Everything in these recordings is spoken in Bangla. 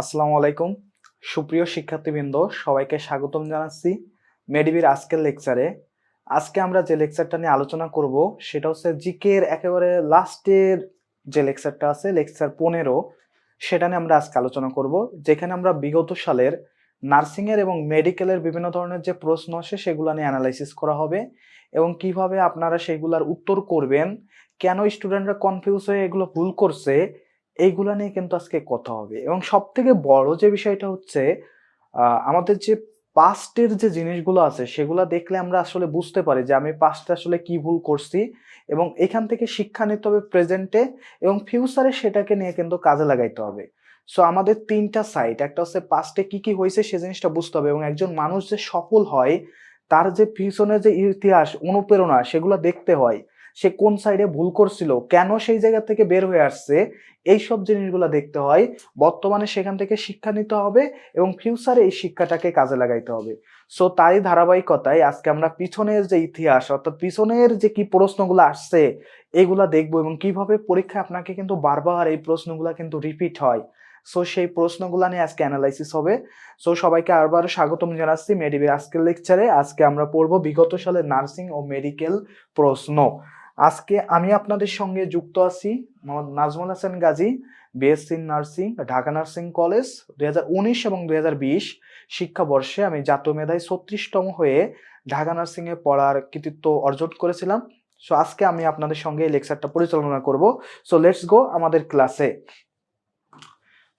আসসালামু আলাইকুম সুপ্রিয় শিক্ষার্থীবৃন্দ, সবাইকে স্বাগতম জানাচ্ছি মেডিবির আজকের লেকচারে। আজকে আমরা যে লেকচারটা নিয়ে আলোচনা করব সেটা হচ্ছে জিকে এর একেবারে লাস্টের যে লেকচারটা আছে, লেকচার 15, সেটা নিয়ে আমরা আজকে আলোচনা করব, যেখানে আমরা বিগত সালের নার্সিং এর এবং মেডিকেলের বিভিন্ন ধরনের যে প্রশ্ন আসে সেগুলো নিয়ে অ্যানালাইসিস করা হবে এবং কিভাবে আপনারা সেগুলোর উত্তর করবেন, কেন স্টুডেন্টরা কনফিউজ হয়ে এগুলো ভুল করছে, এইগুলা নিয়ে কিন্তু আজকে কথা হবে। এবং সব থেকে বড় যে বিষয়টা হচ্ছে আমাদের যে পাস্টের যে জিনিসগুলো আছে সেগুলো দেখলে আমরা আসলে বুঝতে পারি যে আমি পাস্টে আসলে কি ভুল করছি এবং এখান থেকে শিক্ষা নিতে হবে প্রেজেন্টে এবং ফিউচারে সেটাকে নিয়ে কিন্তু কাজে লাগাইতে হবে। সো আমাদের তিনটা সাইড, একটা হচ্ছে পাস্টে কি কি হয়েছে সে জিনিসটা বুঝতে হবে এবং একজন মানুষ যে সফল হয় তার যে পিছনে যে ইতিহাস অনুপ্রেরণা সেগুলো দেখতে হয়, সে কোন সাইডে ভুল করছিল, কেন সেই জায়গা থেকে বের হয়ে আসছে, এইসব জিনিসগুলো দেখতে হয়। বর্তমানে সেখান থেকে শিক্ষা নিতে হবে এবং ফিউচারে এই শিক্ষাটাকে কাজে লাগাইতে হবে। সো তারই ধারাবাহিকতায় আজকে আমরা পিছনের যে ইতিহাস অর্থাৎ পিছনের যে কি প্রশ্নগুলো আসছে এগুলা দেখবো এবং কিভাবে পরীক্ষায় আপনাকে কিন্তু বারবার এই প্রশ্নগুলা কিন্তু রিপিট হয়। সো সেই প্রশ্নগুলা নিয়ে আজকে অ্যানালাইসিস হবে। সো সবাইকে আবারও স্বাগতম জানাচ্ছি মেডিবির আজকের লেকচারে। আজকে আমরা পড়বো বিগত সালের নার্সিং ও মেডিকেল প্রশ্ন। আজকে আমি আপনাদের সঙ্গে যুক্ত আছি Mohammad Nazmul Hasan Gazi, BSc nursing, Dhaka nursing college. 2019 এবং 2020 শিক্ষাবর্ষে আমি জাতীয় মেধায় 36তম হয়ে ঢাকা নার্সিং এ পড়ার কৃতিত্ব অর্জন করেছিলাম। সো আজকে আমি আপনাদের সঙ্গে এই লেকচারটা পরিচালনা করব। সো লেটস গো আমাদের ক্লাসে।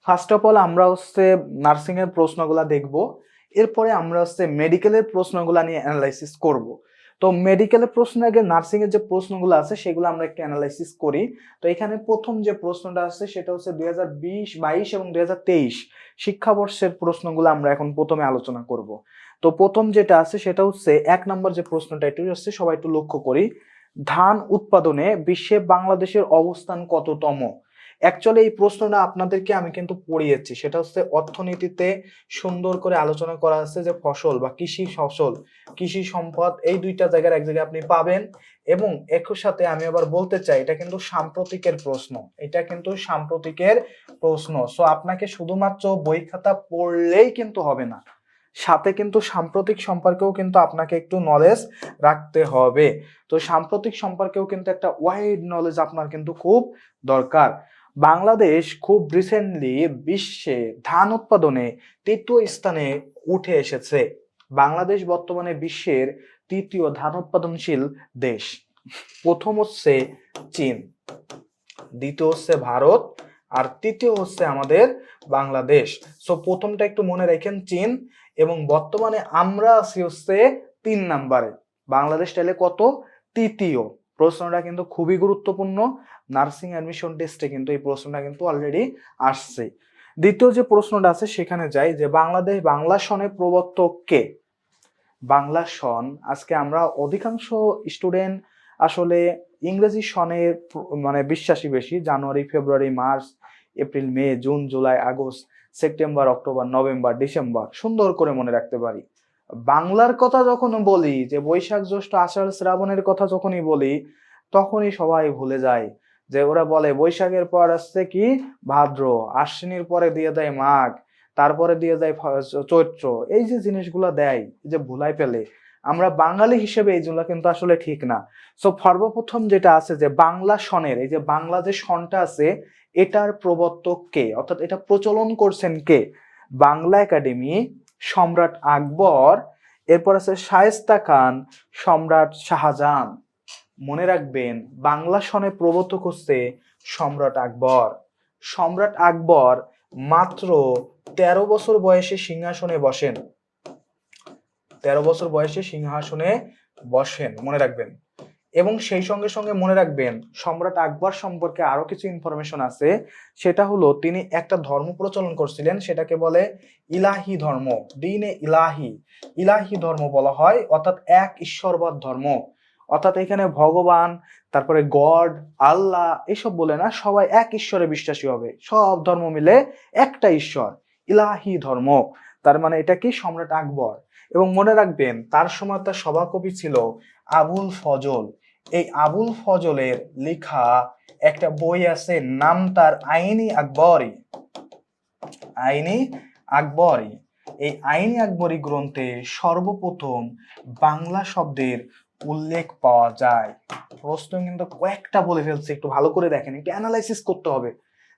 ফার্স্ট অফ অল আমরা হচ্ছে নার্সিং এর প্রশ্নগুলা দেখব, এরপরে আমরা হচ্ছে মেডিকেলের প্রশ্নগুলা নিয়ে অ্যানালাইসিস করব। তো মেডিকেলের প্রশ্ন আগে নার্সিং এর যে প্রশ্নগুলো আছে সেগুলো আমরা একটু অ্যানালাইসিস করি। তো এখানে প্রথম যে প্রশ্নটা আছে সেটা হচ্ছে 2020-22 এবং 2023 শিক্ষাবর্ষের প্রশ্নগুলো আমরা এখন প্রথমে আলোচনা করব। তো প্রথম যেটা আছে সেটা হচ্ছে 1 নম্বর যে প্রশ্নটা, একটু হচ্ছে সবাই একটু লক্ষ্য করি, ধান উৎপাদনে বিশ্বে বাংলাদেশের অবস্থান কততম। অ্যাকচুয়ালি এই প্রশ্নটা আপনাদেরকে আমি কিন্তু পড়িয়েছি, সেটা হচ্ছে অর্থনীতিতে সুন্দর করে আলোচনা করা আছে যে ফসল বা কৃষি ফসল, কৃষি সম্পদ, এই দুইটা জায়গার এক জায়গায় আপনি পাবেন। এবং একই সাথে আমি আবার বলতে চাই এটা কিন্তু সাম্প্রতিকের প্রশ্ন, এটা কিন্তু সাম্প্রতিকের প্রশ্ন। সো আপনাকে শুধুমাত্র বই খাতা পড়লেই কিন্তু হবে না, সাথে কিন্তু সাম্প্রতিক সম্পর্কেও কিন্তু আপনাকে একটু নলেজ রাখতে হবে। তো সাম্প্রতিক সম্পর্কেও কিন্তু একটা ওয়াইড নলেজ আপনার কিন্তু খুব দরকার। বাংলাদেশ খুব রিসেন্টলি বিশ্বে ধান উৎপাদনে 3য় স্থানে উঠে এসেছে। বাংলাদেশ বর্তমানে বিশ্বের 3য় ধান উৎপাদনশীল দেশ। প্রথম হচ্ছে চীন, দ্বিতীয় হচ্ছে ভারত, আর তৃতীয় হচ্ছে আমাদের বাংলাদেশ। সো প্রথমটা একটু মনে রাখেন চীন, এবং বর্তমানে আমরা আছি হচ্ছে 3 নাম্বারে। বাংলাদেশ তাহলে কত? 3য়। প্রশ্নটা কিন্তু খুবই গুরুত্বপূর্ণ, নার্সিং অ্যাডমিশন টেস্টে কিন্তু এই প্রশ্নটা কিন্তু অলরেডি আসছে। দ্বিতীয় যে প্রশ্নটা আছে সেখানে যাই, যে বাংলাদেশ বাংলা সনের প্রবর্তক কে? বাংলা সন, আজকে আমরা অধিকাংশ স্টুডেন্ট আসলে ইংরেজি সনের মানে বিশ্বাসী বেশি। জানুয়ারি, ফেব্রুয়ারি, মার্চ, এপ্রিল, মে, জুন, জুলাই, আগস্ট, সেপ্টেম্বর, অক্টোবর, নভেম্বর, ডিসেম্বর সুন্দর করে মনে রাখতে পারি। বাংলার কথা যখন বলি, যে বৈশাখ, জ্যৈষ্ঠ, আষাঢ়, শ্রাবণের কথা যখনই বলি তখনই সবাই ভুলে যায়। যে ওরা বলে বৈশাখের পর আসছে কি ভাদ্র, আশ্বিনের পরে দিয়ে দেয় মাঘ, তারপরে দিয়ে দেয় চৈত্র, এই যে জিনিসগুলো দেয়, যে ভুলাই ফেলে। আমরা বাঙালি হিসেবে এইগুলো কিন্তু আসলে ঠিক না। সো সর্বপ্রথম যেটা আছে যে বাংলা সনের, এই যে বাংলা যে সনটা আছে এটার প্রবর্তক কে, অর্থাৎ এটা প্রচলন করছেন কে? বাংলা একাডেমি, সম্রাট আকবর, এরপর আছে শায়েস্তা খান, সম্রাট শাহজাহান। মনে রাখবেন বাংলা সনের প্রবর্তক হচ্ছে সম্রাট আকবর। সম্রাট আকবর মাত্র 13 বছর বয়সে সিংহাসনে বসেন, 13 বছর বয়সে সিংহাসনে বসেন, মনে রাখবেন। এবং সেই সঙ্গে সঙ্গে মনে রাখবেন সম্রাট আকবর সম্পর্কে আরো কিছু ইনফরমেশন আছে, সেটা হলো তিনি একটা ধর্ম প্রচলন করছিলেন, সেটাকে বলে ইলাহি ধর্ম, দ্বীনে ইলাহি। ইলাহি ধর্ম বলা হয়, অর্থাৎ এক ঈশ্বরবাদ ধর্ম। অর্থাৎ এখানে ভগবান, তারপরে গড, আল্লাহ এসব বলে না, সবাই এক ঈশ্বরে বিশ্বাসী হবে, সব ধর্ম মিলে একটা ঈশ্বর, ইলাহি ধর্ম। তার মানে এটা কি সম্রাট আকবর। এবং মনে রাখবেন তার সময় তার সভাকবি ছিল আবুল ফজল। এই আবুল ফজলের লেখা একটা বই আছে, নাম তার আইনি আকবরী। আইনি আকবরী। এই আইনি আকবরী গ্রন্থে সর্বপ্রথম বাংলা শব্দের উল্লেখ পাওয়া যায়। প্রশ্ন কিন্তু কয়েকটা বলে ফেলছে, একটু ভালো করে দেখেন, একটু অ্যানালাইসিস করতে হবে।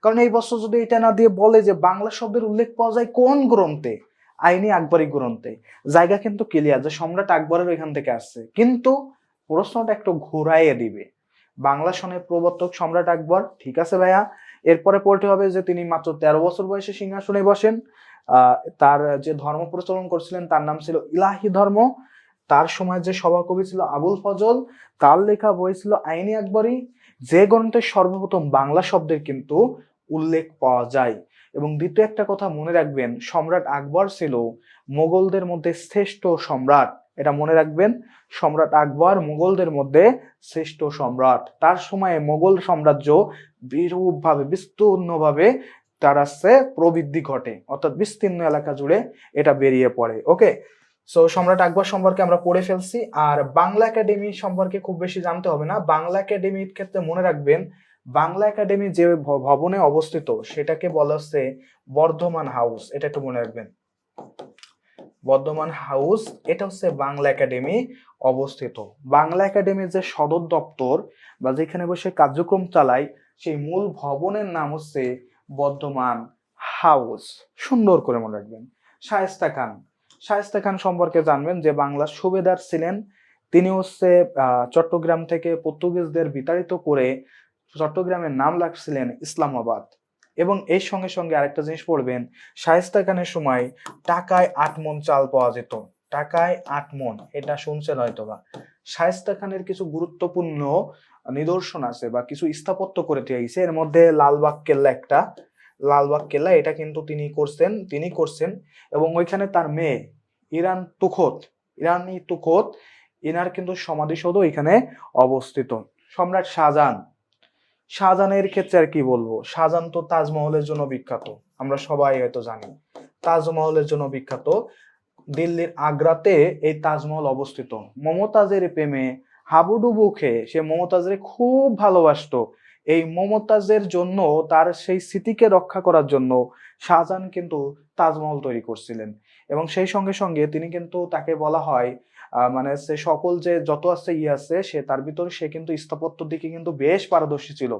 কারণ এই বছর যদি এটা না দিয়ে বলে যে বাংলা শব্দের উল্লেখ পাওয়া যায় কোন গ্রন্থে, আইনি আকবরী গ্রন্থে, জায়গা কিন্তু ক্লিয়ার যে সম্রাট আকবরের ওইখান থেকে আসছে, কিন্তু প্রশ্নটা একটু ঘুরাইয়ে দিবে। বাংলা সনের প্রবর্তক সম্রাট আকবর, ঠিক আছে ভাইয়া। এরপরে পড়তে হবে যে তিনি মাত্র 13 বছর বয়সে সিংহাসনে বসেন। তার যে ধর্ম প্রচলন করছিলেন তার নাম ছিল ইলাহি ধর্ম। তার সময় যে সভাকবি ছিল আবুল ফজল, তার লেখা বই ছিল আইনি আকবরী, যে গ্রন্থে সর্বপ্রথম বাংলা শব্দের কিন্তু উল্লেখ পাওয়া যায়। এবং দ্বিতীয় একটা কথা মনে রাখবেন, সম্রাট আকবর ছিল মোগলদের মধ্যে শ্রেষ্ঠ সম্রাট। এটা মনে রাখবেন, সম্রাট আকবর মুঘলদের মধ্যে শ্রেষ্ঠ সম্রাট। তার সময়ে মোগল সাম্রাজ্য বিরূপভাবে বিস্তীর্ণভাবে তার আসছে প্রবৃদ্ধি ঘটে, অর্থাৎ বিস্তীর্ণ এলাকা জুড়ে এটা বেরিয়ে পড়ে। ওকে, সো সম্রাট আকবর সম্পর্কে আমরা পড়ে ফেলছি। আর বাংলা একাডেমি সম্পর্কে খুব বেশি জানতে হবে না। বাংলা একাডেমির ক্ষেত্রে মনে রাখবেন, বাংলা একাডেমি যে ভবনে অবস্থিত সেটাকে বলা হচ্ছে বর্ধমান হাউস। এটা একটু মনে রাখবেন, বর্ধমান হাউস, এটা হচ্ছে বাংলা একাডেমি অবস্থিত। বাংলা একাডেমির যে সদর দপ্তর বা যেখানে বসে কার্যক্রম চালায় সেই মূল ভবনের নাম হচ্ছে বর্ধমান হাউস। সুন্দর করে মনে রাখবেন। শায়েস্তা খান, শায়েস্তা খান সম্পর্কে জানবেন যে বাংলার সুবেদার ছিলেন। তিনি হচ্ছে চট্টগ্রাম থেকে পর্তুগিজদের বিতাড়িত করে চট্টগ্রামের নাম রাখছিলেন ইসলামাবাদ। এবং এর সঙ্গে সঙ্গে আরেকটা জিনিস পড়বেন, শায়েস্তা খানের সময় টাকায় 8 মণ চাল পাওয়া যেত। টাকায় 8 মণ, এটা শুনছেন হয়তোবা। শায়েস্তা খানের কিছু গুরুত্বপূর্ণ নিদর্শন আছে বা কিছু স্থাপত্য করে দিয়েছে, এর মধ্যে লালবাগ কেল্লা একটা। লালবাগ কেল্লা এটা কিন্তু তিনি করছেন। এবং ওইখানে তার মেয়ে ইরানি তুখত, ইনার কিন্তু সমাধিসৌধ এখানে অবস্থিত। সম্রাট শাহজাহান, শাহজাহানের ক্ষেত্রে আর কি বলবো, শাহজাহান তো তাজমহলের জন্য বিখ্যাত, আমরা সবাই হয়তো জানি তাজমহলের জন্য বিখ্যাত। দিল্লির আগ্রাতে এই তাজমহল অবস্থিত। মমতাজের প্রেমে হাবুডুবু খেয়ে সে মমতাজের খুব ভালোবাসতো। এই মমতাজের জন্য, তার সেই স্মৃতিকে রক্ষা করার জন্য শাহজাহান কিন্তু তাজমহল তৈরি করছিলেন। এবং সেই সঙ্গে সঙ্গে তিনি কিন্তু, তাকে বলা হয় মানে সে সকল যে যত আছে আছে সে তার ভিতরে সে কিন্তু স্থাপত্যের দিকে কিন্তু বেশ পারদর্শী ছিল।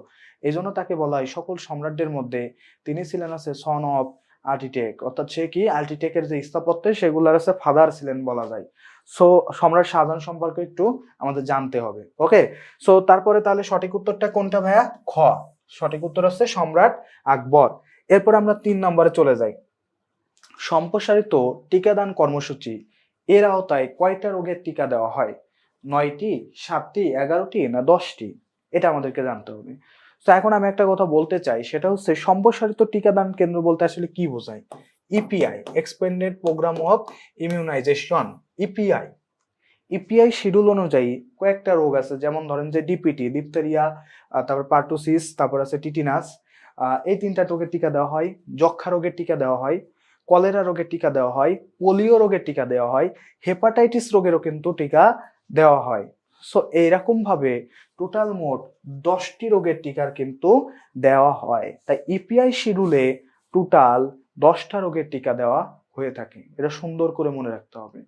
এই জন্য তাকে বলা হয় সকল সম্রাটদের মধ্যে তিনি ছিলেন আছে সন অফ আর্কিটেক্ট, অর্থাৎ সে কি আর্কিটেক্টের যে স্থাপত্য সেগুলোর আছে ফাদার ছিলেন বলা যায়। সো সম্রাট শাহজাহান সম্পর্কে একটু আমাদের জানতে হবে। ওকে, সো তারপরে তাহলে সঠিক উত্তরটা কোনটা ভাইয়া? খ, সঠিক উত্তর হচ্ছে সম্রাট আকবর। এরপর আমরা 3 নম্বরে চলে যাই। সম্প্রসারিত টিকাদান কর্মসূচি এর আওতায় কয়টা রোগের টিকা দেওয়া হয়? 9টি, 7টি, 11টি না 10টি? এটা আমাদেরকে জানতে হবে। তো এখন আমি একটা কথা বলতে চাই, সেটা হচ্ছে সম্প্রসারিত টিকাদান কেন্দ্র বলতে আসলে কি বোঝায়? EPI, expanded programme of immunisation, EPI. EPI schedule অনুযায়ী কয়েকটা রোগ আছে, যেমন ধরেন যে ডিপিটি, ডিপথেরিয়া, তারপর পার্টুসিস, তারপর আছে টিটিনাস। এই 3টা রোগের টিকা দেওয়া হয়। যক্ষা রোগের টিকা দেওয়া হয়, কলেরা রোগের টিকা দেওয়া হয়, পোলিও রোগের টিকা দেওয়া হয়, হেপাটাইটিস রোগেরও কিন্তু টিকা দেওয়া হয়। সো এইরকম ভাবে টোটাল মোট 10টি রোগের টিকার কিন্তু দেওয়া হয়। তাই ইপিআই শিডিউলে টোটাল 10টা রোগের টিকা দেওয়া হয়ে থাকে। এটা সুন্দর করে মনে রাখতে হবে।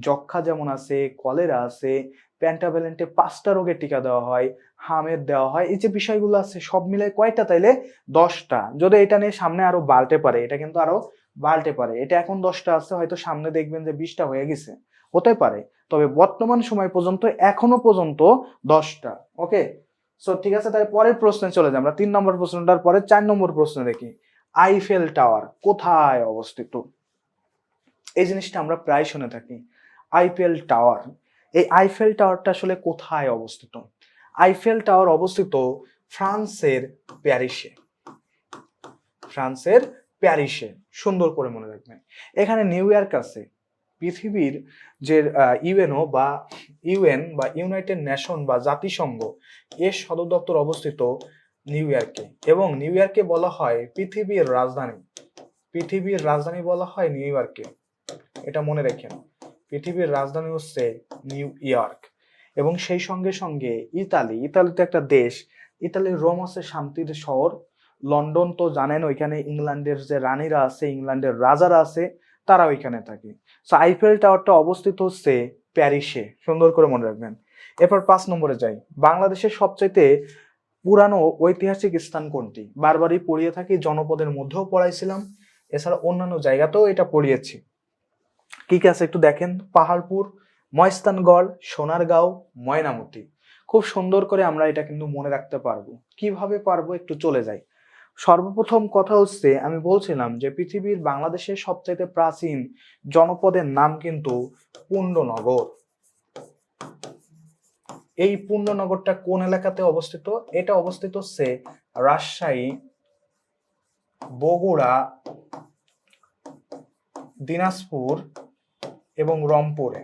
যক্ষা যেমন আছে, কলেরা আছে, প্যান্টাভ্যালেন্টে 5টা রোগের টিকা দেওয়া হয়, হামের দেওয়া হয়। এই যে বিষয়গুলো আছে সব মিলে কয়টা? তাইলে 10টা। যদি এটা নিয়ে সামনে আরো বাড়তে পারে, এটা কিন্তু আরো বাড়তে পারে। এটা এখন 10টা আছে, হয়তো সামনে দেখবেন যে 20টা হয়ে গেছে, হতে পারে। তবে বর্তমান সময় পর্যন্ত এখনো পর্যন্ত 10টা। ওকে, সো ঠিক আছে, তাই পরের প্রশ্নে চলে যাই আমরা। 3 নম্বর প্রশ্নটার পরে 4 নম্বর প্রশ্ন দেখি। আইফেল টাওয়ার কোথায় অবস্থিত? এই জিনিসটা আমরা প্রায় শুনে থাকি, আইফেল টাওয়ার। এই আইফেল টাওয়ারটা আসলে কোথায় অবস্থিত? আইফেল টাওয়ার অবস্থিত ফ্রান্সের প্যারিসে। ফ্রান্সের প্যারিসে, সুন্দর করে মনে রাখবেন। এখানে নিউ ইয়র্ক আছে। পৃথিবীর যে ইউএন বা ইউনাইটেড নেশন বা জাতিসংঘ, এর সদর দপ্তর অবস্থিত নিউ ইয়র্কে। এবং নিউ ইয়র্কে বলা হয় পৃথিবীর রাজধানী। পৃথিবীর রাজধানী বলা হয় নিউ ইয়র্কে, এটা মনে রাখেন। পৃথিবীর রাজধানী হচ্ছে নিউ ইয়র্ক। এবং সেই সঙ্গে সঙ্গে ইতালিতে একটা দেশ, ইতালির রোম হচ্ছে শান্তির শহর। লন্ডন তো জানেন ওইখানে ইংল্যান্ডের যে রানীরা আছে, ইংল্যান্ডের রাজারা আছে, তারা ওইখানে থাকে। সো আইফেল টাওয়ারটা অবস্থিত হচ্ছে প্যারিসে, সুন্দর করে মনে রাখবেন। এরপর 5 নম্বরে যাই, বাংলাদেশের সবচাইতে পুরানো ঐতিহাসিক স্থান কোনটি? বারবারই পড়িয়ে থাকি, জনপদের মধ্যেও পড়াইছিলাম, এছাড়া অন্যান্য জায়গাতেও এটা পড়িয়েছি। কি কি আছে একটু দেখেন, পাহাড়পুর, ময়স্তানগড়, সোনারগাঁও, ময়নামতি। খুব সুন্দর করে আমরা এটা কিন্তু মনে রাখতে পারবো। কিভাবে পারবো একটু চলে যাই। সর্বপ্রথম কথা হচ্ছে, আমি বলছিলাম যে পৃথিবীর বাংলাদেশের সবচাইতে প্রাচীন জনপদের নাম কিন্তু পুণ্ডনগর। এই পুণ্ডনগরটা কোন এলাকাতে অবস্থিত? এটা অবস্থিত হচ্ছে রাজশাহী, বগুড়া, দিনাজপুর এবং রংপুরে।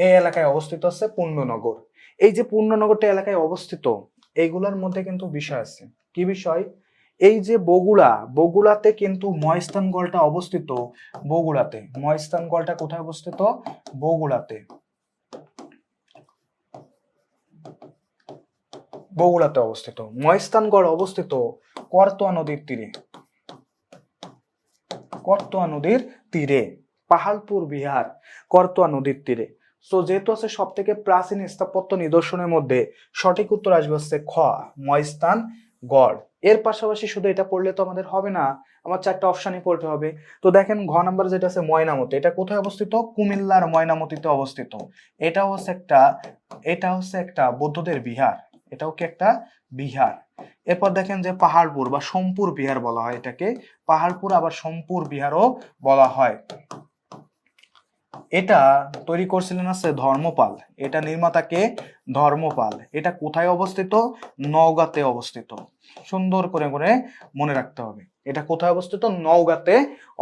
এই এলাকায় অবস্থিত আছে পুণ্ডনগর। এই যে পুণ্ডনগরটা এলাকায় অবস্থিত, এইগুলোর মধ্যে কিন্তু বিষয় আছে। কি বিষয়? এই যে বগুড়াতে কিন্তু ময়স্তানগড়টা অবস্থিত। বগুড়াতে ময়স্তানগড়টা কোথায় অবস্থিত? বগুড়াতে অবস্থিত। ময়স্তানগড় অবস্থিত করতোয়া নদীর তীরে। করতোয়া নদীর তীরে পাহাড়পুর বিহার করতোয়া নদীর তীরে। সো যেহেতু আছে সব থেকে প্রাচীন স্থাপত্য নিদর্শনের মধ্যে সঠিক উত্তর আসবে হচ্ছে খ, ময়স্তানগড়। এর পাশাপাশি শুধু এটা পড়লে তো আমাদের হবে না, আমার 4টা অপশনই পড়তে হবে। তো দেখেন ঘ নাম্বার যেটা আছে ময়নামতি, এটা কোথায় অবস্থিত? কুমিল্লার ময়নামতিতে অবস্থিত। এটা হচ্ছে একটা বৌদ্ধদের বিহার, এটাও কি একটা বিহার। এরপর দেখেন যে পাহাড়পুর বা সোমপুর বিহার বলা হয় এটাকে, পাহাড়পুর আবার সোমপুর বিহারও বলা হয়। এটা তৈরি করছিলেন আছে ধর্মপাল, এটা নির্মাতাকে ধর্মপাল। এটা কোথায় অবস্থিত? নওগাঁতে অবস্থিত। সুন্দর করে করে মনে রাখতে হবে, এটা কোথায় অবস্থিত? নওগাঁতে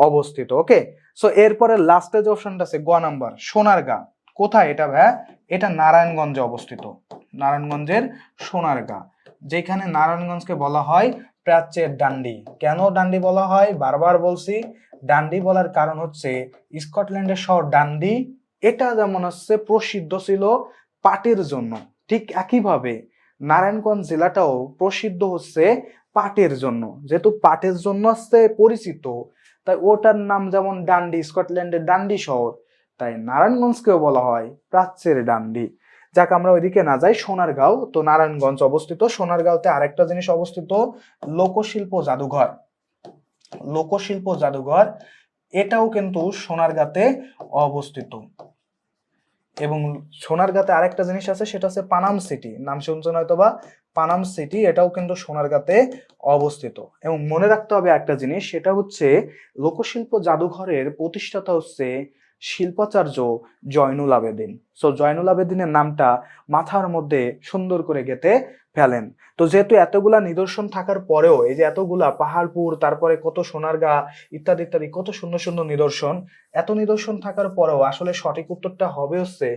অবস্থিত। ওকে, সো এরপরে লাস্টে যে অপশনটা আছে গ নাম্বার সোনারগাঁ, কোথায় এটা ভাইয়া? এটা নারায়ণগঞ্জে অবস্থিত, নারায়ণগঞ্জের সোনারগাঁ, যেখানে নারায়ণগঞ্জকে বলা হয় প্রাচ্যের ডান্ডি। কেন ডান্ডি বলা হয়? বারবার বলছি, ডান্ডি বলার কারণ হচ্ছে স্কটল্যান্ডের শহর ডান্ডি, এটা যেমন হচ্ছে প্রসিদ্ধ ছিল পাটের জন্য, ঠিক একইভাবে নারায়ণগঞ্জ জেলাটাও প্রসিদ্ধ হচ্ছে পাটের জন্য। যেহেতু পাটের জন্য হচ্ছে পরিচিত, তাই ওটার নাম যেমন ডান্ডি, স্কটল্যান্ডের ডান্ডি শহর, তাই নারায়ণগঞ্জকেও বলা হয় প্রাচ্যের ডান্ডি। যাক আমরা ওইদিকে না যাই, সোনারগাঁও তো নারায়ণগঞ্জ অবস্থিত। সোনারগাঁওতে আরেকটা জিনিস অবস্থিত, লোকশিল্প জাদুঘর। লোকশিল্প জাদুঘর এটাও কিন্তু সোনারগাঁতে অবস্থিত। এবং সোনারগাঁতে আরেকটা জিনিস আছে, সেটা হচ্ছে পানাম সিটি, নাম শুনছেন হয়তো বা, পানাম সিটি, এটাও কিন্তু সোনারগাঁতে অবস্থিত। এবং মনে রাখতে হবে একটা জিনিস, সেটা হচ্ছে লোকশিল্প জাদুঘরের প্রতিষ্ঠাতা হচ্ছে শিল্পাচার্য জয়নুল আবেদিন। সো জয়নুল আবেদিনের নামটা মাথার মধ্যে সুন্দর করে গেঁথে ফেলেন। তো যেহেতু এতগুলা নিদর্শন থাকার পরেও, এই যে এতগুলা পাহাড়পুর, তারপরে কত সোনারগাঁ ইত্যাদি ইত্যাদি কত সুন্দর সুন্দর নিদর্শন, এত নিদর্শন থাকার পরেও আসলে সঠিক উত্তরটা হবে হচ্ছে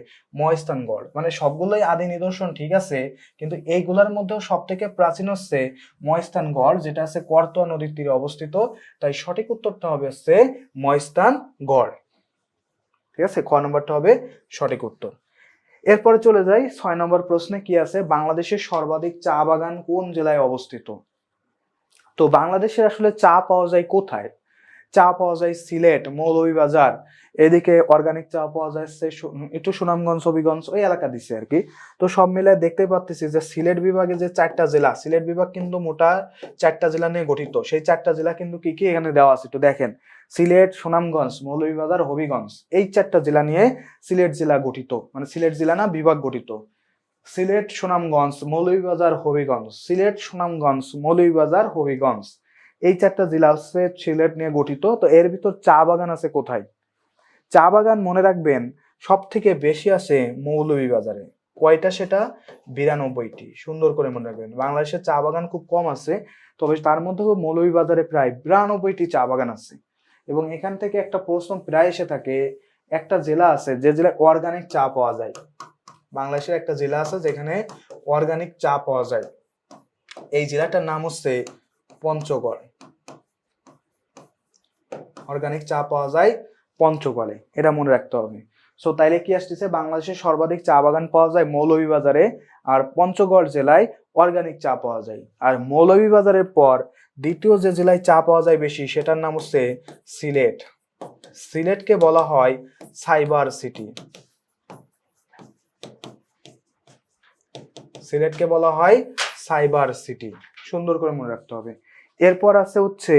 ময়স্তানগড়। মানে সবগুলোই আদি নিদর্শন ঠিক আছে, কিন্তু এইগুলোর মধ্যেও সব থেকে প্রাচীন হচ্ছে ময়স্তানগড়, যেটা আছে করতোয়া নদীর তীরে অবস্থিত। তাই সঠিক উত্তরটা হবে হচ্ছে ময়স্তানগড়। ঠিক আছে, ক নম্বরটা হবে সঠিক উত্তর। এরপরে চলে যাই 6 নম্বর প্রশ্নে। কি আছে? বাংলাদেশের সর্বাধিক চা বাগান কোন জেলায় অবস্থিত? তো বাংলাদেশের আসলে চা পাওয়া যায় কোথায়? চা পাওয়া যায় সিলেট, মৌলভীবাজার, এদিকে অর্গানিক চা পাওয়া যায় একটু সুনামগঞ্জ, হবিগঞ্জ, ওই এলাকা দিচ্ছে আর কি। তো সব মিলে দেখতে পাচ্ছি যে সিলেট বিভাগে যে 4টা জেলা, সিলেট বিভাগ কিন্তু মোটা 4টা জেলা নিয়ে গঠিত। সেই 4টা জেলা কিন্তু কি কি এখানে দেওয়া আছে একটু দেখেন, সিলেট, সুনামগঞ্জ, মৌলভীবাজার, হবিগঞ্জ, এই 4টা জেলা নিয়ে সিলেট জেলা গঠিত, মানে সিলেট জেলা না বিভাগ গঠিত। সিলেট, সুনামগঞ্জ, মৌলভীবাজার, হবিগঞ্জ, সিলেট, সুনামগঞ্জ, মৌলভীবাজার, হবিগঞ্জ, এই 4টা জেলা হচ্ছে সিলেট নিয়ে গঠিত। তো এর ভিতর চা বাগান আছে কোথায়? চা বাগান মনে রাখবেন সব থেকে বেশি আছে মৌলভীবাজারে। কয়টা? সেটা 92টি। সুন্দর করে মনে রাখবেন, বাংলাদেশে চা বাগান খুব কম আছে, তবে তার মধ্যে মৌলভীবাজারে প্রায় 92টি চা বাগান আছে। এবং এখান থেকে একটা প্রশ্ন প্রায় এসে থাকে, একটা জেলা আছে যে জেলায় অর্গানিক চা পাওয়া যায়। বাংলাদেশের একটা জেলা আছে যেখানে অর্গানিক চা পাওয়া যায়, এই জেলাটার নাম হচ্ছে পঞ্চগড়। অর্গানিক চা পাওয়া যায় পঞ্চগড়ে, এটা মনে রাখতে হবে। সো তাইলে কি আসতেছে, বাংলাদেশে সর্বাধিক চা বাগান পাওয়া যায় মৌলভীবাজারে, আর পঞ্চগড় জেলায় অর্গানিক চা পাওয়া যায়। আর মৌলভীবাজারের পর দ্বিতীয় যে জেলায় চা পাওয়া যায় বেশি সেটার নাম হচ্ছে সিলেট। সিলেটকে বলা হয় সাইবার সিটি। সিলেটকে বলা হয় সাইবার সিটি, সুন্দর করে মনে রাখতে হবে। এরপর আছে হচ্ছে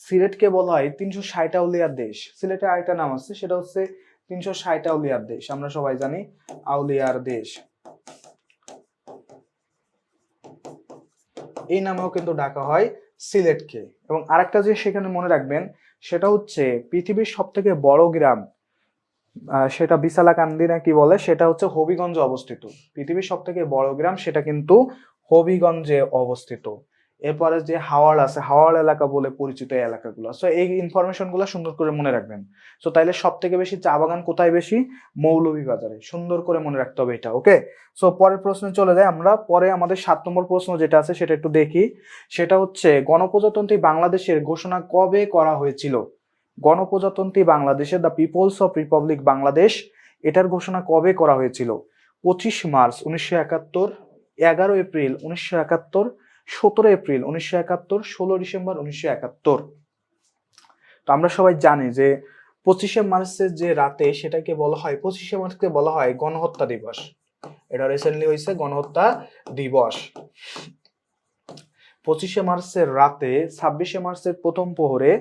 সিলেটকে বলা হয় 360 আউলিয়ার দেশ। সিলেটের আরেকটা নাম আছে, সেটা হচ্ছে 360 আউলিয়ার দেশ। আমরা সবাই জানি আউলিয়ার দেশ, এই নামেও কিন্তু ডাকা হয় সিলেটকে। এবং আরেকটা যে সেখানে মনে রাখবেন সেটা হচ্ছে পৃথিবীর সব থেকে বড় গ্রাম, সেটা বিশালাকান্দি না কি বলে, সেটা হচ্ছে হবিগঞ্জে অবস্থিত। পৃথিবীর সব থেকে বড় গ্রাম সেটা কিন্তু হবিগঞ্জে অবস্থিত। এরপরে যে হাওড় আছে, হাওড় এলাকা বলে পরিচিত এই এলাকাগুলো। সো এই ইনফরমেশন গুলো সুন্দর করে মনে রাখবেন। সো তাইলে সব থেকে বেশি চা বাগান কোথায় বেশি? মৌলভীবাজারে। সুন্দর করে মনে রাখতে হবে এটা, ওকে। সো পরের প্রশ্নে চলে যাই আমরা। পরে আমাদের 7 নম্বর প্রশ্ন যেটা আছে সেটা একটু দেখি। সেটা হচ্ছে গণপ্রজাতন্ত্রী বাংলাদেশের ঘোষণা কবে করা হয়েছিল? গণপ্রজাতন্ত্রী বাংলাদেশে, the people's of republic Bangladesh, এটার ঘোষণা কবে করা হয়েছিল? 25 মার্চ 1971, 11 এপ্রিল 1971, 17 এপ্রিল 1971, 16 ডিসেম্বর 1971। তো আমরা সবাই জানি যে 25শে মার্চের যে রাতে সেটাকে বলা হয়, 25শে মার্চকে বলা হয় গণহত্যা দিবস। এটা রিসেন্টলি হয়েছে গণহত্যা দিবস। 25শে মার্চের রাতে 26শে মার্চের প্রথম প্রহরে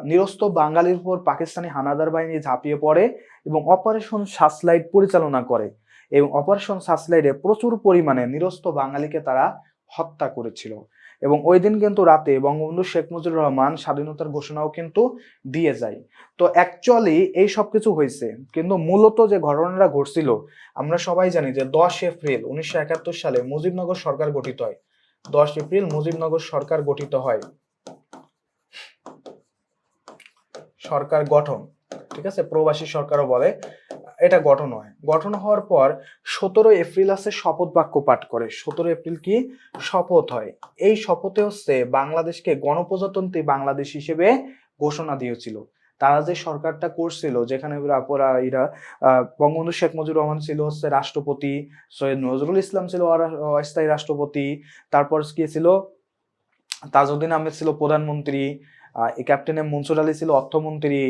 নিরস্ত বাঙালির উপর পাকিস্তানি হানাদার বাহিনী ঝাঁপিয়ে পড়ে এবং অপারেশন সার্চলাইট পরিচালনা করে। এবং অপারেশন সার্চলাইটে প্রচুর পরিমাণে নিরস্ত বাঙালিকে তারা হত্যা করেছিল। এবং ওই দিন কিন্তু রাতে বঙ্গবন্ধু শেখ মুজিবুর রহমান স্বাধীনতার ঘোষণাও কিন্তু দিয়ে যায়। তো অ্যাকচুয়ালি এই সব কিছু হয়েছে, কিন্তু মূলত যে ঘটনাটা ঘটছিল আমরা সবাই জানি যে 10 এপ্রিল 1971 সালে মুজিবনগর সরকার গঠিত হয়। 10 এপ্রিল মুজিবনগর সরকার গঠিত হয়, সরকার গঠন, ঠিক আছে, প্রবাসী সরকারও বলে। এটা গঠন হয়। গঠন হওয়ার পর 17 এপ্রিল আছে শপথ বাক্য পাঠ করে। 17 এপ্রিল কি শপথ হয়। এই শপথে হচ্ছে বাংলাদেশকে গণপ্রজাতন্ত্রী বাংলাদেশ হিসেবে ঘোষণা দিয়েছিল। তারা যে সরকারটা করছিল, যেখানে এরা বঙ্গবন্ধু শেখ মুজিবুর রহমান ছিল হচ্ছে রাষ্ট্রপতি, সৈয়দ নজরুল ইসলাম ছিল অস্থায়ী রাষ্ট্রপতি, তারপর কি ছিল তাজউদ্দিন আহমেদ ছিল প্রধানমন্ত্রী, ক্যাপ্টেন এম মনসুর আলী ছিল অর্থমন্ত্রী,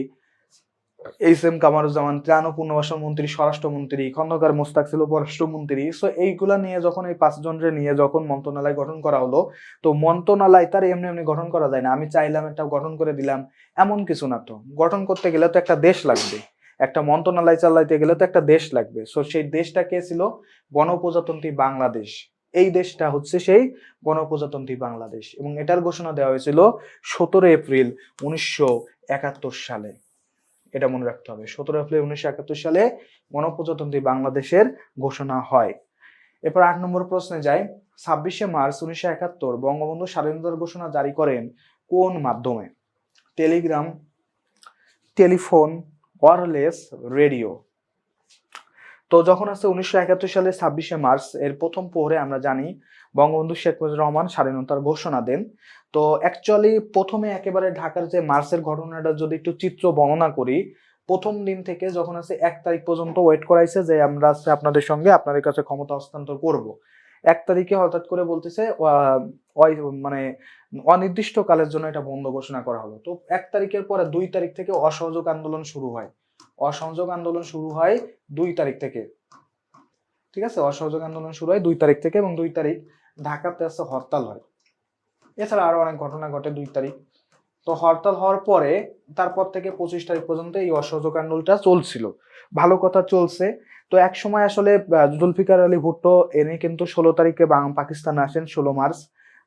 এইচ এম কামারুজ্জামান ত্রাণ ও পুনর্বাসন মন্ত্রী, স্বরাষ্ট্রমন্ত্রী, খন্দকার মোস্তাক ছিল পররাষ্ট্রমন্ত্রী। সো এইগুলা নিয়ে যখন এই 5 জনের নিয়ে যখন মন্ত্রণালয় গঠন করা হলো, তো মন্ত্রণালয় তার এমনি এমনি গঠন করা যায় না, আমি চাইলাম একটা গঠন করে দিলাম এমন কিছু না। তো গঠন করতে গেলে তো একটা দেশ লাগবে, একটা মন্ত্রণালয় চালাইতে গেলে তো একটা দেশ লাগবে। সো সেই দেশটা কে ছিল? গণপ্রজাতন্ত্রী বাংলাদেশ। এই দেশটা হচ্ছে সেই গণপ্রজাতন্ত্রী বাংলাদেশ। এবং এটার ঘোষণা দেওয়া হয়েছিল 17 এপ্রিল 1971 সালে। এটা মনে রাখতে হবে, 17 এপ্রিল 1971 সালে গণপ্রজাতন্ত্রী বাংলাদেশের ঘোষণা হয়। এরপর 8 নম্বর প্রশ্নে যাই। 26শে মার্চ 1971 বঙ্গবন্ধু স্বাধীনতার ঘোষণা জারি করেন কোন মাধ্যমে? Telegram, telephone, wireless, radio. তো যখন আছে 1971 সালে 26শে মার্চ এর প্রথম প্রহরে আমরা জানি বঙ্গবন্ধু শেখ মুজিবুর রহমান স্বাধীনতার ঘোষণা দেন। তো অ্যাকচুয়ালি প্রথমে একেবারে ঢাকার যে মার্চের ঘটনাটা যদি একটু চিত্র বর্ণনা করি, প্রথম দিন থেকে যখন আছে 1 তারিখ পর্যন্ত ওয়েট করাইছে যে আমরা আছে আপনাদের সঙ্গে আপনাদের কাছে ক্ষমতা হস্তান্তর করব। 1 তারিখে হঠাৎ করে বলতেছে মানে অনির্দিষ্ট কালের জন্য এটা বন্ধ ঘোষণা করা হলো। তো 1 তারিখের পরে 2 তারিখ থেকে অসহযোগ আন্দোলন শুরু হয়। অসহযোগ আন্দোলন শুরু হয় 2 তারিখ থেকে, ঠিক আছে, অসহযোগ আন্দোলন শুরু হয় 2 তারিখ থেকে। এবং 2 তারিখ ঢাকাতে আছে হরতাল হয়। এছাড়া আরো অনেক ঘটনা ঘটে 2 তারিখ। তো হরতাল হওয়ার পরে তারপর থেকে 25 তারিখ পর্যন্ত এই অসহযোগ আন্দোলনটা চলছিল, ভালো কথা চলছে। তো এক সময় আসলে জুলফিকার আলী ভুট্টো এনে কিন্তু 16 তারিখে পাকিস্তানে আসেন, 16 মার্চ।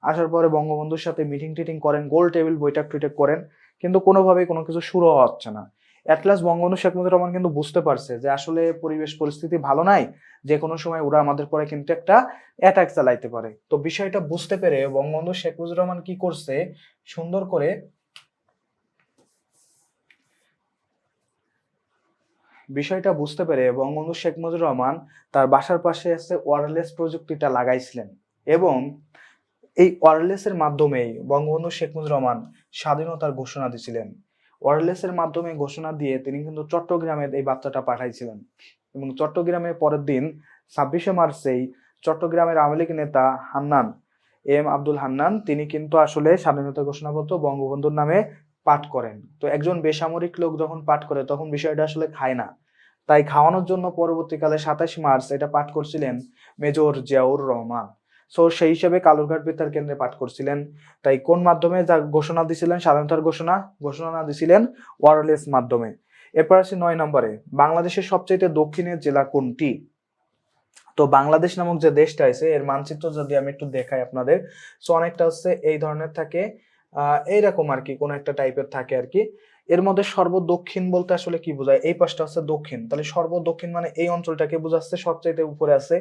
আসার পরে বঙ্গবন্ধুর সাথে মিটিং টিটিং করেন, গোল টেবিল বৈঠক টুইঠক করেন, কিন্তু কোনোভাবেই কোনো কিছু শুরু হচ্ছে না। অ্যাটলাস বঙ্গবন্ধু শেখ মুজিবুর রহমান কিন্তু বুঝতে পারছে যে আসলে পরিবেশ পরিস্থিতি ভালো নাই, যে কোনো সময় ওরা আমাদের পরে কিন্তু একটা অ্যাটাক চালাইতে পারে। তো বিষয়টা বুঝতে পেরে বঙ্গবন্ধু শেখ মুজিবুর রহমান কি করছে, সুন্দর করে বিষয়টা বুঝতে পেরে বঙ্গবন্ধু শেখ মুজিবুর রহমান তার বাসার পাশে আছে ওয়্যারলেস প্রযুক্তিটা লাগাইছিলেন। এবং এই ওয়্যারলেসের মাধ্যমেই বঙ্গবন্ধু শেখ মুজিবুর রহমান স্বাধীনতার ঘোষণা দিয়েছিলেন। ওয়্যারলেসের মাধ্যমে ঘোষণা দিয়ে তিনি কিন্তু চট্টগ্রামে এই বার্তাটা পাঠাইছিলেন এবং চট্টগ্রামে পরের দিন 26শে মার্চেই চট্টগ্রামের আওয়ামী লীগ নেতা হান্নান এম আব্দুল হান্নান তিনি কিন্তু আসলে স্বাধীনতা ঘোষণাপত্র বঙ্গবন্ধুর নামে পাঠ করেন। তো একজন বেসামরিক লোক যখন পাঠ করে তখন বিষয়টা আসলে খায় না, তাই খাওয়ানোর জন্য পরবর্তীকালে 27 মার্চ এটা পাঠ করছিলেন মেজর জিয়াউর রহমান। সো সেই হিসেবে কালুরঘাট বেতার কেন্দ্রে পাঠ করছিলেন। তাই কোন মাধ্যমে যা ঘোষণা দিছিলেন, স্বাধীনতার ঘোষণা দিছিলেন ওয়্যারলেস মাধ্যমে। এরপর আসি 9 নম্বরে, বাংলাদেশের সবচেয়ে দক্ষিণের জেলা কোনটি? তো বাংলাদেশ নামক যে দেশটা আছে এর মানচিত্র যদি আমি একটু দেখাই আপনাদের, সো অনেকটা হচ্ছে এই ধরনের থাকে, এইরকম আর কি, কোন একটা টাইপের থাকে আর কি। এর মধ্যে সর্বদক্ষিণ বলতে আসলে কি বোঝায়? এই পাশটা হচ্ছে দক্ষিণ, তাহলে সর্বদক্ষিণ মানে এই অঞ্চলটাকে বোঝাচ্ছে, সবচাইতে উপরে আছে।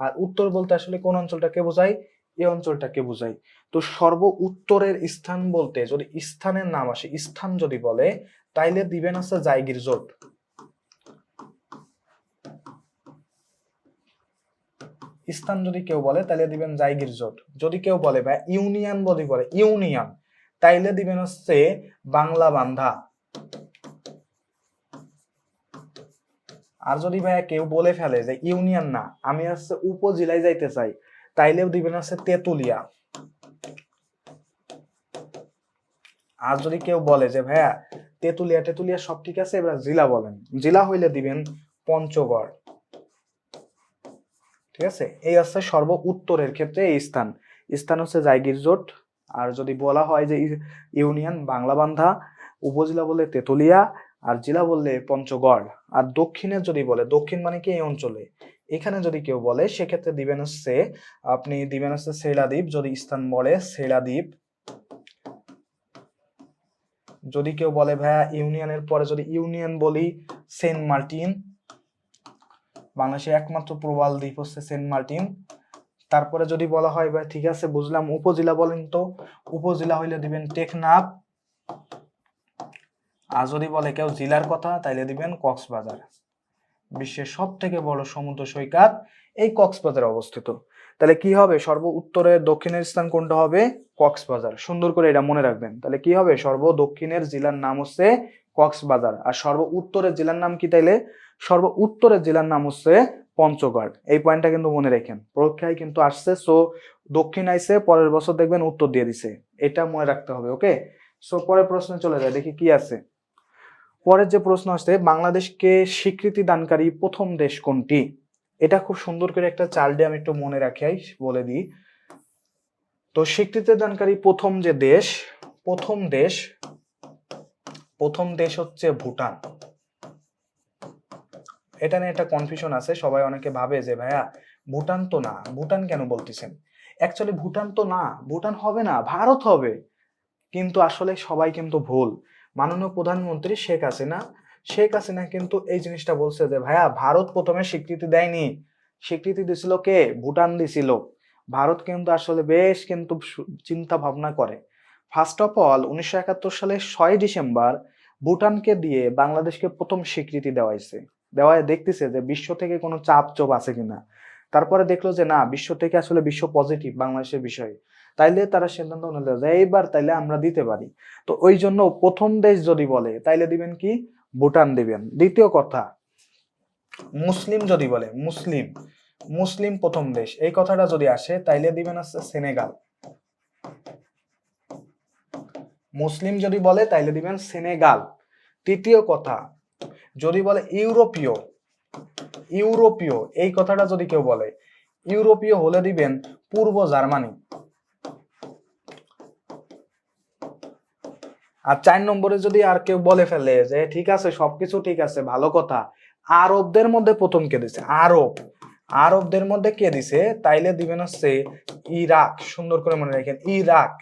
আর উত্তর বলতে আসলে কোন অঞ্চলটাকে বোঝায়? এই অঞ্চলটাকে বোঝায়। তো সর্ব উত্তরের স্থান বলতে যদি স্থানের নাম আসে, স্থান যদি বলে, তাইলে দিবেন আছে জায়গিরজোট। স্থান যদি কেউ বলে তাহলে দিবেন জায়গিরজোট। যদি কেউ বলে বা ইউনিয়ন বলে ইউনিয়ন, তাইলে দিবেন হচ্ছে বাংলা বান্ধা। আর যদি ভাইয়া কেউ বলে ফেলে যে ইউনিয়ন না, আমি হচ্ছে উপজেলায় যাইতে চাই, তাইলেও দিবেন হচ্ছে তেতুলিয়া। আর যদি কেউ বলে যে ভাইয়া তেতুলিয়া সব ঠিক আছে, এবার জেলা বলেন, জেলা হইলে দিবেন পঞ্চগড়। ঠিক আছে, এই হচ্ছে সর্ব উত্তরের ক্ষেত্রে এই স্থান হচ্ছে জায়গিরজোট। আর যদি বলা হয় যে ইউনিয়ন বাংলা বান্ধা, উপজেলা বললে তেতুলিয়া, আর জেলা বললে পঞ্চগড়। আর দক্ষিণে যদি বলে, দক্ষিণ মানে কি এই অঞ্চলে, এখানে যদি কেউ বলে সেক্ষেত্রে দিবেন হচ্ছে, আপনি দিবেন হচ্ছে সেলাদ্বীপ। যদি স্থান বলে সেলাদ্বীপ। যদি কেউ বলে ভাইয়া ইউনিয়নের পরে যদি ইউনিয়ন বলি, সেন্ট মার্টিন। বাংলাদেশের একমাত্র প্রবাল দ্বীপ হচ্ছে সেন্ট মার্টিন। তারপরে যদি বলা হয় ভাই ঠিক আছে বুঝলাম, উপজেলা বলেন, তো উপজেলা হইলে দিবেন টেকনাফ। আর যদি বলে কেউ জেলার কথা তাইলে দিবেন কক্সবাজার। বিশ্বের সব থেকে বড় সমুদ্র সৈকত এই কক্সবাজারে অবস্থিত। তাহলে কি হবে? সর্ব উত্তরের দক্ষিণের স্থান কোনটা হবে? কক্সবাজার। সুন্দর করে এটা মনে রাখবেন। তাহলে কি হবে? সর্ব দক্ষিণের জেলার নাম হচ্ছে কক্সবাজার। আর সর্ব উত্তরের জেলার নাম কি? তাইলে সর্ব উত্তরের জেলার নাম হচ্ছে পঞ্চগড়। এই পয়েন্টটা কিন্তু মনে রাখেন, পরীক্ষায় কিন্তু আসছে। সো দক্ষিণ আইছে, পরের বছর দেখবেন উত্তর দিয়ে দিছে, এটা মনে রাখতে হবে। ওকে, সো পরের প্রশ্নে চলে যায়, দেখি কি আছে। পরের যে প্রশ্ন আসছে, বাংলাদেশকে স্বীকৃতি দানকারী প্রথম দেশ কোনটি? এটা খুব সুন্দর করে একটা চার্টে আমি একটু মনে রাখাই, বলে দিই। তো স্বীকৃতি দানকারী প্রথম দেশ হচ্ছে ভুটান। এটা নিয়ে একটা কনফিউশন আছে, সবাই অনেকে ভাবে যে ভাইয়া ভুটান তো না, ভুটান কেন বলতেছেন? অ্যাকচুয়ালি ভুটান তো না, ভুটান হবে না, ভারত হবে। কিন্তু আসলে সবাই কিন্তু ভুল। মাননীয় প্রধানমন্ত্রী শেখ হাসিনা কিন্তু এই জিনিসটা বলছে যে ভাইয়া ভারত প্রথমে স্বীকৃতি দেয়নি, স্বীকৃতি দিছিল কে? ভুটান দিছিল। ভারত কিন্তু আসলে বেশ কিন্তু চিন্তা ভাবনা করে। ফার্স্ট অফ অল 1971 সালের 6 ডিসেম্বর ভুটানকে দিয়ে বাংলাদেশকে প্রথম স্বীকৃতি দেওয়ায় দেখতেছে যে বিশ্ব থেকে কোনো চাপ আছে কিনা। তারপরে দেখলো যে না, বিশ্ব থেকে আসলে বিশ্ব পজিটিভ বাংলাদেশের বিষয়ে। তাইলে তারা সিদ্ধান্ত নিল যে এইবার তাইলে আমরা দিতে পারি। তো ওই জন্য প্রথম দেশ যদি বলে তাইলে দিবেন কি? ভুটান দিবেন। দ্বিতীয় কথা, মুসলিম যদি বলে, মুসলিম প্রথম দেশ, এই কথাটা যদি আসে তাইলে দিবেন আছে সেনেগাল। মুসলিম যদি বলে তাইলে দিবেন সেনেগাল। তৃতীয় কথা, যদি বলে ইউরোপীয়, এই কথাটা যদি কেউ বলে, ইউরোপীয় হলে দিবেন পূর্ব জার্মানি। আর 4 নম্বরে যদি আর কেউ বলে ফেলে যে ঠিক আছে সবকিছু ঠিক আছে ভালো কথা, আরবদের মধ্যে প্রথম কে দিছে? আরবদের মধ্যে কে দিছে? তাইলে দিবেন হচ্ছে ইরাক। সুন্দর করে মনে রাখেন, ইরাক।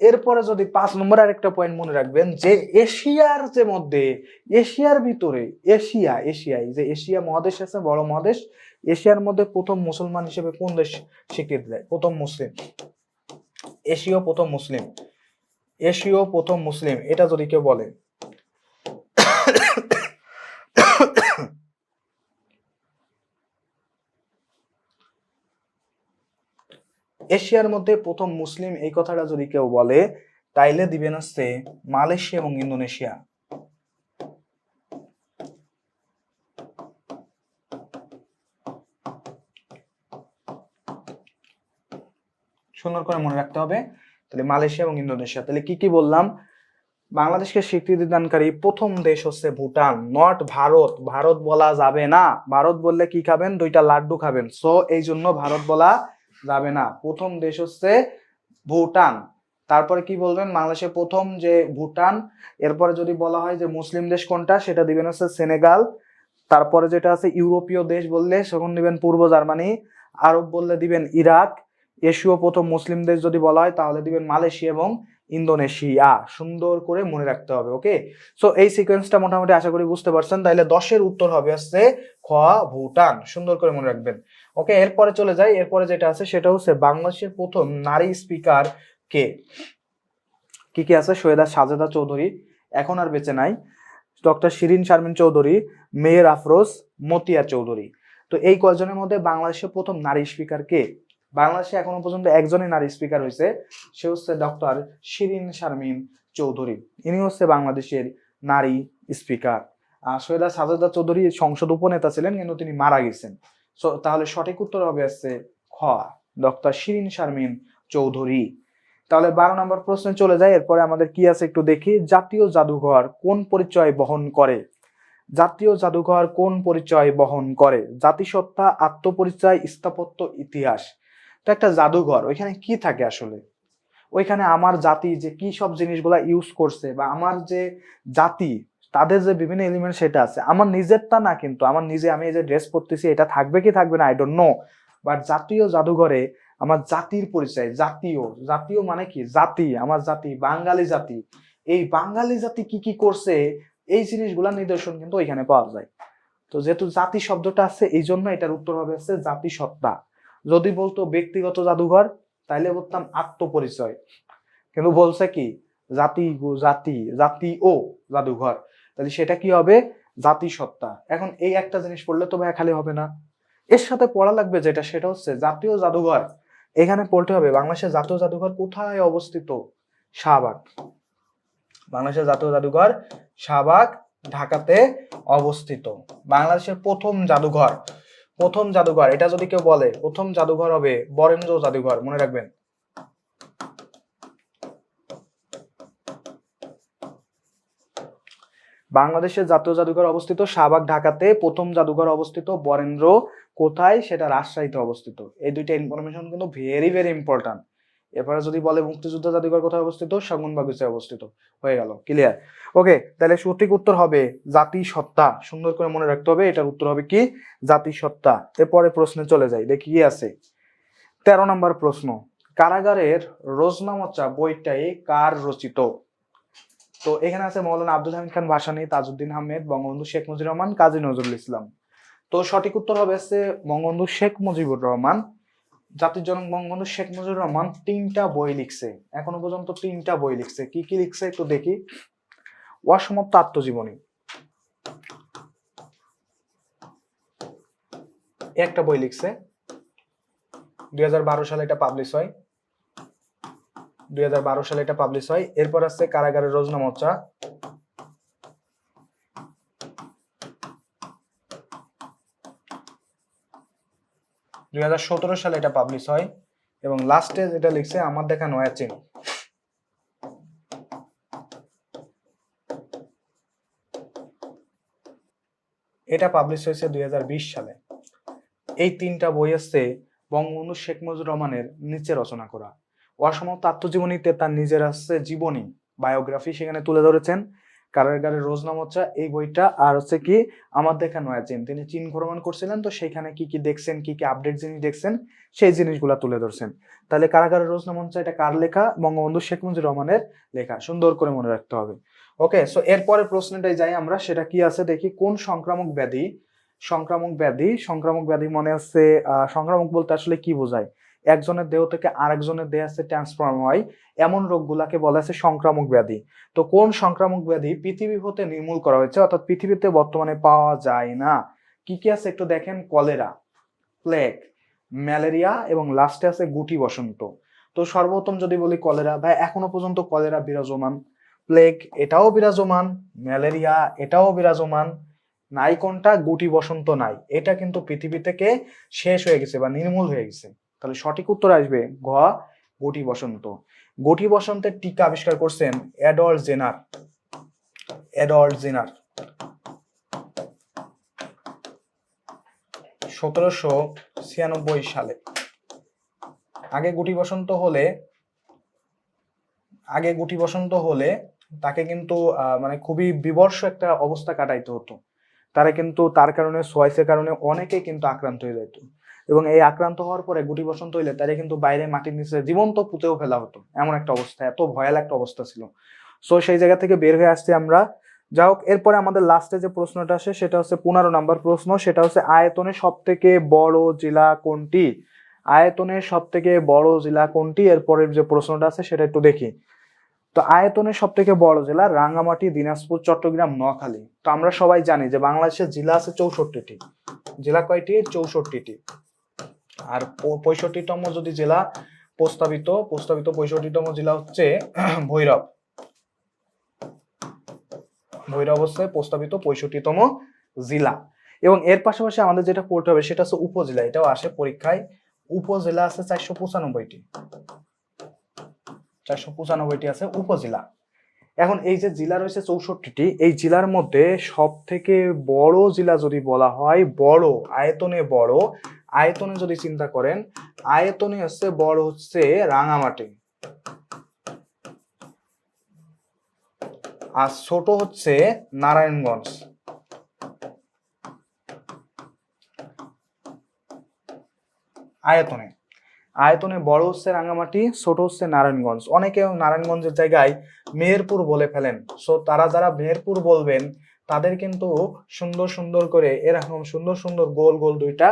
এরপরে যদি 5 নম্বরে আরেকটা পয়েন্ট মনে রাখবেন যে এশিয়ার ভিতরে এশিয়ায় যে এশিয়া মহাদেশ আছে, বড় মহাদেশ, এশিয়ার মধ্যে প্রথম মুসলমান হিসেবে কোন দেশ স্বীকৃতি দেয়? প্রথম মুসলিম। এশীয় প্রথম মুসলিম, এটা যদি কেউ বলে। এশিয়ার মধ্যে প্রথম মুসলিম, এই কথাটা যদি কেউ বলে তাইলে দিবেন হচ্ছে মালয়েশিয়া এবং ইন্দোনেশিয়া। সুন্দর করে মনে রাখতে হবে। তাহলে মালয়েশিয়া এবং ইন্দোনেশিয়া। তাহলে কি কি বললাম? বাংলাদেশকে স্বীকৃতি দানকারী প্রথম দেশ হচ্ছে ভুটান, নট ভারত। ভারত বলা যাবে না, ভারত বললে কি খাবেন? 2টা লাড্ডু খাবেন। সো এই জন্য ভারত বলা যাবে না। প্রথম দেশ হচ্ছে ভুটান। তারপরে কি বলবেন? বাংলাদেশের প্রথম যে ভুটান, এরপরে যদি বলা হয় যে মুসলিম দেশ কোনটা, সেটা দিবেন হচ্ছে সেনেগাল। তারপরে যেটা আছে ইউরোপীয় দেশ বললে সেখানে দিবেন পূর্ব জার্মানি। আরব বললে দিবেন ইরাক। এশীয় প্রথম মুসলিম দেশ যদি বলা হয় তাহলে দিবেন মালয়েশিয়া এবং ইন্দোনেশিয়া। সুন্দর করে মনে রাখতে হবে। ওকে, সো এই সিকোয়েন্সটা মোটামুটি আশা করি বুঝতে পারছেন। তাইলে 10-এর উত্তর হবে হচ্ছে খ, ভুটান। সুন্দর করে মনে রাখবেন। ওকে, এরপরে চলে যাই। এরপরে যেটা আছে সেটা হচ্ছে বাংলাদেশের প্রথম নারী স্পিকার কে? কি কি আছে? সৈয়দা সাজেদা চৌধুরী, এখন আর বেঁচে নাই। ডক্টর শিরিন শারমিন চৌধুরী, মেহের আফরোজ, মতিয়া চৌধুরী। তো এই কয়জনের মধ্যে বাংলাদেশের প্রথম নারী স্পিকার কে? বাংলাদেশে এখনো পর্যন্ত একজনই নারী স্পিকার হয়েছে, সে হচ্ছে ডক্টর শিরিন শারমিন চৌধুরী। ইনি হচ্ছে বাংলাদেশের নারী স্পিকার। সৈয়দা সাজেদা চৌধুরী সংসদ উপনেতা ছিলেন, কিন্তু তিনি মারা গেছেন। সো তাহলে সঠিক উত্তর হবে হচ্ছে খ, ডক্টর শিরিন শারমিন চৌধুরী। তাহলে 12 নম্বর প্রশ্নে চলে যায়। এরপরে আমাদের কি আছে একটু দেখি। জাতীয় জাদুঘর কোন পরিচয় বহন করে? জাতীয় জাদুঘর কোন পরিচয় বহন করে? জাতিসত্তা, আত্মপরিচয়, স্থাপত্য, ইতিহাস। তো একটা জাদুঘর, ওইখানে কি থাকে আসলে? ওইখানে আমার জাতি যে কি সব জিনিসগুলা ইউজ করছে, বা আমার যে জাতি তাদের যে বিভিন্ন এলিমেন্ট সেটা আছে। আমার নিজেরটা না, কিন্তু আমার নিজে আমি এই যে ড্রেস পরতেছি এটা থাকবে কি থাকবে না আই ডোন্ট নো, বাট জাতীয় জাদুঘরে আমার জাতির পরিচয়। জাতীয়, জাতীয় মানে কি? জাতি, আমার জাতি, বাঙালি জাতি। এই বাঙালি জাতি কি কি করছে এই জিনিসগুলা নিদর্শন কিন্তু ওইখানে পাওয়া যায়। তো যেহেতু জাতি শব্দটা আছে, এই জন্য এটার উত্তর হবে হচ্ছে জাতিসত্তা। যদি বলতো ব্যক্তিগত জাদুঘর তাইলে বলতাম আত্মপরিচয়, কিন্তু বলছে কি জাতি, জাতি, জাতি ও জাদুঘর, তাহলে সেটা কি হবে? জাতিসত্তা। এখন এই একটা জিনিস পড়লে তো ভাই খালি হবে না, এর সাথে পড়া লাগবে যেটা, সেটা হচ্ছে জাতীয় জাদুঘর। এখানে পড়তে হবে বাংলাদেশের জাতীয় জাদুঘর কোথায় অবস্থিত? শাহবাগ। বাংলাদেশের জাতীয় জাদুঘর শাহবাগ, ঢাকাতে অবস্থিত। বাংলাদেশের প্রথম জাদুঘর, প্রথম জাদুঘর এটা যদি কেউ বলে প্রথম জাদুঘর হবে বরেন্দ্র জাদুঘর, মনে রাখবেন। বাংলাদেশের জাতীয় জাদুঘর অবস্থিত শাহবাগ, ঢাকাতে। প্রথম জাদুঘর অবস্থিত বরেন্দ্র, কোথায়? সেটা রাজশাহীতে অবস্থিত। এই দুইটা ইনফরমেশন কিন্তু ভেরি ভেরি ইম্পর্টেন্ট। এরপরে যদি বলে মুক্তিযুদ্ধ জাদুঘর কোথায় অবস্থিত? সেগুনবাগিচায় অবস্থিত। হয়ে গেল, ক্লিয়ার। ওকে, তাহলে সঠিক উত্তর হবে জাতিসত্তা। সুন্দর করে মনে রাখতে হবে, এটার উত্তর হবে কি? জাতিসত্তা। এরপরে প্রশ্নে চলে যাই, দেখি কি আছে। 13 নম্বর প্রশ্ন, কারাগারের রোজনামচা বইটাই কার রচিত? তো এখানে আছে মৌলানা আব্দুল হামিদ খান ভাসানী, তাজউদ্দিন আহমেদ, বঙ্গবন্ধু শেখ মুজিবুর রহমান, কাজী নজরুল ইসলাম। তো সঠিক উত্তর হবে হচ্ছে বঙ্গবন্ধু শেখ মুজিবুর রহমান। জাতির জনক বঙ্গবন্ধু শেখ মুজিবুর রহমান 3টা বই লিখছে, এখনো পর্যন্ত 3টা বই লিখছে। কি কি লিখছে একটু দেখি। অসমাপ্ত আত্মজীবনী একটা বই লিখছে, 2012 সালে এটা পাবলিশ হয়। 2012 সালে এটা পাবলিশ হয়। এরপর আছে কারাগারের রোজনামচা, দুই সালে এটা পাবলিশ হয়। এবং লাস্টে যেটা লিখছে আমার দেখা নয়া চিন, এটা পাবলিশ হয়েছে 2020 সালে। এই 3টা বই আছে বঙ্গবন্ধু শেখ মুজিবুর রহমানের নিচে রচনা করা। অসমাপ্ত আত্মজীবনীতে তার নিজের আছে জীবনী, বায়োগ্রাফি সেখানে তুলে ধরেছেন। কারাগারের রোজনামচা এই বইটা, আর হচ্ছে কি আমার দেখা নয়া চীন, তিনি চীন ভ্রমণ করছিলেন, তো সেখানে কি কি দেখছেন, কি কি আপডেট জিনিস দেখছেন সেই জিনিসগুলা তুলে ধরছেন। তাহলে কারাগারের রোজনামচা এটা কার লেখা? বঙ্গবন্ধু শেখ মুজিবুর রহমানের লেখা। সুন্দর করে মনে রাখতে হবে। ওকে, সো এরপরে প্রশ্নটাই যাই আমরা, সেটা কি আছে দেখি। কোন সংক্রামক ব্যাধি, সংক্রামক ব্যাধি মনে হচ্ছে সংক্রামক বলতে আসলে কি বোঝায়? একজনের দেহ থেকে আরেকজনের দেহে আছে ট্রান্সফর্ম হয়, এমন রোগগুলাকে বলা আছে সংক্রামক ব্যাধি। তো কোন সংক্রামক ব্যাধি পৃথিবী হতে নির্মূল করা হয়েছে, অর্থাৎ পৃথিবীতে বর্তমানে পাওয়া যায় না? কি কি আছে একটু দেখেন। কলেরা, প্লেগ, ম্যালেরিয়া এবং লাস্টে আছে গুটি বসন্ত। তো সর্বপ্রথম যদি বলি কলেরা, ভাই এখনো পর্যন্ত কলেরা বিরাজমান, প্লেগ এটাও বিরাজমান, ম্যালেরিয়া এটাও বিরাজমান, নাই কোনটা, গুটি বসন্ত নাই, এটা কিন্তু পৃথিবী থেকে শেষ হয়ে গেছে বা নির্মূল হয়ে গেছে। তাহলে সঠিক উত্তর আসবে ঘ, গুটি বসন্ত। গুটি বসন্তের টিকা আবিষ্কার করছেন অ্যাডল্ফ জেনার। অ্যাডল্ফ জেনার 1796 সালে। আগে গুটি বসন্ত হলে তাকে কিন্তু মানে খুবই বিবর্ষ একটা অবস্থা কাটাইতে হতো। তার কারণে সোয়াইসের কারণে অনেকেই কিন্তু আক্রান্ত হয়ে যেত, এবং এই আক্রান্ত হওয়ার পরে গুটি বসন্ত হইলে তারা কিন্তু বাইরে মাটির নিচে জীবন্ত পুঁতেও ফেলা হতো, এমন একটা অবস্থা, এত ভয়াল একটা অবস্থা ছিল। সো সেই জায়গা থেকে বের হয়ে আসছি আমরা। যাই হোক, এরপরে আমাদের লাস্টে যে প্রশ্নটা আসে সেটা হচ্ছে 15 নম্বর প্রশ্ন, সেটা হচ্ছে আয়তনে সব থেকে বড় জেলা কোনটি? আয়তনে সব থেকে বড় জেলা কোনটি? এরপরের যে প্রশ্নটা আছে সেটা একটু দেখি। তো আয়তনে সব থেকে বড় জেলা রাঙ্গামাটি, দিনাজপুর, চট্টগ্রাম, নোয়াখালী। তো আমরা সবাই জানি যে বাংলাদেশের জেলা আছে 64টি। জেলা কয়টি? 64টি। আর 65তম যদি জেলা প্রস্তাবিত 65তম জেলা হচ্ছে ভৈরব। ভৈরব হচ্ছে প্রস্তাবিত 65তম জেলা। এবং এর পাশাপাশি আমাদের যেটা পড়তে হবে সেটা হচ্ছে উপজেলা, এটাও আসে পরীক্ষায়। উপজেলা আছে 495টি। 495টি আছে উপজেলা। এখন এই যে জেলা রয়েছে 64টি, এই জেলার মধ্যে সব থেকে বড় জেলা যদি বলা হয়, বড় আয়তনে যদি চিন্তা করেন, আয়তনে হচ্ছে বড় হচ্ছে রাঙামাটি, আর ছোট হচ্ছে নারায়ণগঞ্জ। আয়তনে বড় হচ্ছে রাঙামাটি, ছোট হচ্ছে নারায়ণগঞ্জ। অনেকে নারায়ণগঞ্জের জায়গায় মেহেরপুর বলে ফেলেন। সো তারা যারা মেহেরপুর বলবেন তাদের কিন্তু সুন্দর সুন্দর করে এরকম সুন্দর সুন্দর গোল গোল দুইটা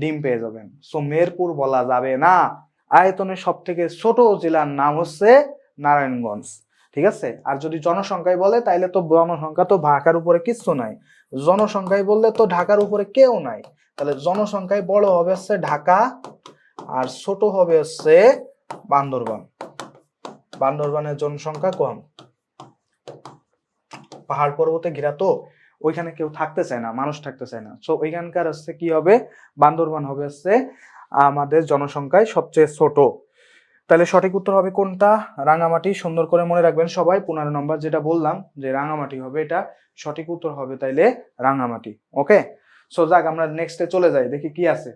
ডিম পেয়ে যাবেন। সো মেহেরপুর বলা যাবে না। আয়তনে সব থেকে ছোট জেলার নাম হচ্ছে নারায়ণগঞ্জ। ঠিক আছে? আর যদি জনসংখ্যায় বলে তাইলে তো জনসংখ্যা তো ঢাকার উপরে কিচ্ছু নাই। জনসংখ্যায় বললে তো ঢাকার উপরে কেউ নাই। তাহলে জনসংখ্যায় বড় হবে হচ্ছে ঢাকা, আর ছোট হবে হচ্ছে বান্দরবান। বান্দরবানের জনসংখ্যা কম, পাহাড় পর্বতে ঘেরা, তো ওইখানে কেউ থাকতে চায় না, মানুষ থাকতে চায় না। সো ওইখানকার হচ্ছে কি হবে, বান্দরবান হবে হচ্ছে আমাদের জনসংখ্যায় সবচেয়ে ছোট। তাহলে সঠিক উত্তর হবে কোনটা? রাঙামাটি। সুন্দর করে মনে রাখবেন সবাই, 15 নম্বর যেটা বললাম যে রাঙামাটি হবে, এটা সঠিক উত্তর হবে তাইলে রাঙামাটি। ওকে, সো যাক আমরা নেক্সটে চলে যাই, দেখি কি আছে।